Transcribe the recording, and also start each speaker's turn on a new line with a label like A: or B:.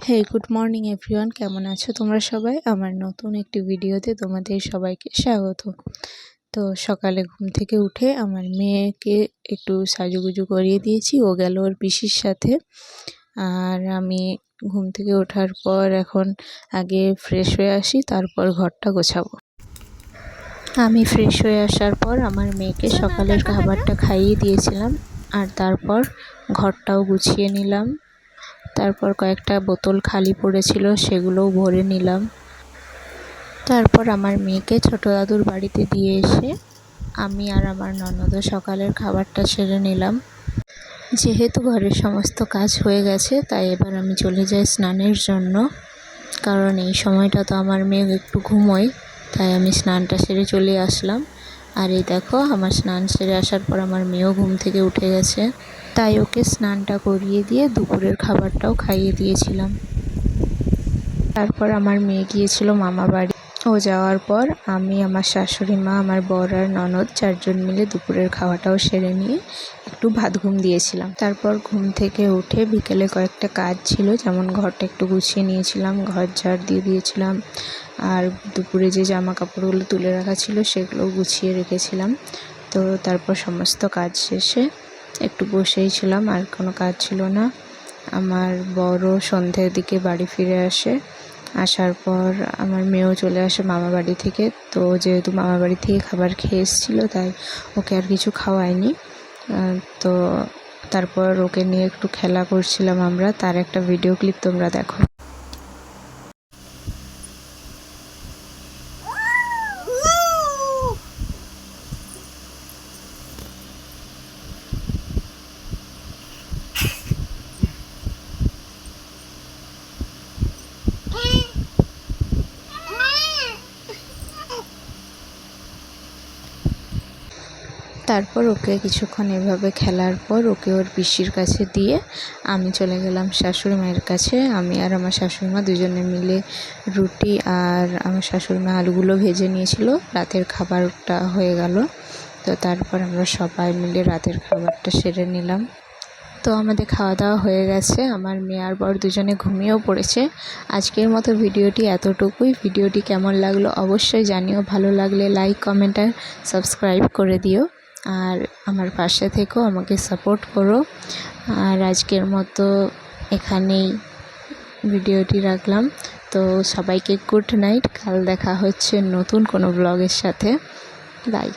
A: হে good morning everyone, কেমন আছো তোমরা সবাই? আমার নতুন একটি ভিডিওতে তোমাদের সবাইকে স্বাগত। তো সকালে ঘুম থেকে উঠে আমার মেয়েকে একটু সাজুগুজু করিয়ে দিয়েছি, ও গেল ওর পিসির সাথে। আর আমি ঘুম থেকে ওঠার পর এখন আগে ফ্রেশ হয়ে আসি, তারপর ঘরটা গোছাবো। আমি ফ্রেশ হয়ে আসার পর আমার মেয়েকে সকালের খাবারটা খাইয়ে দিয়েছিলাম, আর তারপর ঘরটাও গুছিয়ে নিলাম। তারপর কয়েকটা বোতল খালি পড়েছিল, সেগুলোও ভরে নিলাম। তারপর আমার মেয়েকে ছোট দাদুর বাড়িতে দিয়ে এসে আমি আর আমার ননদও সকালের খাবারটা সেরে নিলাম। যেহেতু ঘরের সমস্ত কাজ হয়ে গেছে, তাই এবার আমি চলে যাই স্নানের জন্য, কারণ এই সময়টা তো আমার মেয়ে একটু ঘুমোয়, তাই আমি স্নানটা সেরে চলে আসলাম। আর এই দেখো, আমার স্নান সেরে আসার পর আমার মেয়েও ঘুম থেকে উঠে গেছে, তাই ওকে স্নানটা করিয়ে দিয়ে দুপুরের খাবারটাও খাইয়ে দিয়েছিলাম। তারপর আমার মেয়ে গিয়েছিল মামা বাড়ি। ও যাওয়ার পর আমি, আমার শাশুড়ি মা, আমার বর আর ননদ 4 জন মিলে দুপুরের খাওয়াটাও সেরে নিয়ে একটু ভাত ঘুম দিয়েছিলাম। তারপর ঘুম থেকে উঠে বিকেলে কয়েকটা কাজ ছিল, যেমন ঘরটা একটু গুছিয়ে নিয়েছিলাম, ঘর ঝাড় দিয়ে দিয়েছিলাম, আর দুপুরে যে জামা কাপড়গুলো তুলে রাখা ছিল সেগুলোও গুছিয়ে রেখেছিলাম। তো তারপর সমস্ত কাজ শেষে একটু বসেই ছিলাম, আর কোনো কাজ ছিল না। আমার বড় সন্ধ্যের দিকে বাড়ি ফিরে আসে। আসার পর আমার মেয়েও চলে আসে মামা বাড়ি থেকে। তো যেহেতু মামা বাড়ি থেকে খাবার খেয়ে এসেছিলো, তাই ওকে আর কিছু খাওয়াইনি। তো তারপর ওকে নিয়ে একটু খেলা করছিলাম আমরা, তার একটা ভিডিও ক্লিপ তোমরা দেখো। তারপর ওকে কিছুক্ষণ এভাবে খেলার পর ওকে ওর পিসির কাছে দিয়ে আমি চলে গেলাম শাশুড়ি মায়ের কাছে। আমি আর আমার শাশুড়ি মা দুজনে মিলে রুটি আর আমার শাশুড়ি মা আলুগুলো ভেজে নিয়েছিল, রাতের খাবারটা হয়ে গেল। তো তারপর আমরা সবাই মিলে রাতের খাবারটা সেরে নিলাম। তো আমাদের খাওয়া দাওয়া হয়ে গেছে, আমার মেয়ে আর বর দুজনে ঘুমিয়েও পড়েছে। আজকের মতো ভিডিওটি এতটুকুই। ভিডিওটি কেমন লাগলো অবশ্যই জানিও, ভালো লাগলে লাইক, কমেন্ট আর সাবস্ক্রাইব করে দিও, আর আমার পাশে থেকেও আমাকে সাপোর্ট করো। আর আজকের মতো এখানেই ভিডিওটি রাখলাম। তো সবাইকে গুড নাইট। কাল দেখা হচ্ছে নতুন কোনো ব্লগের সাথে। বাই।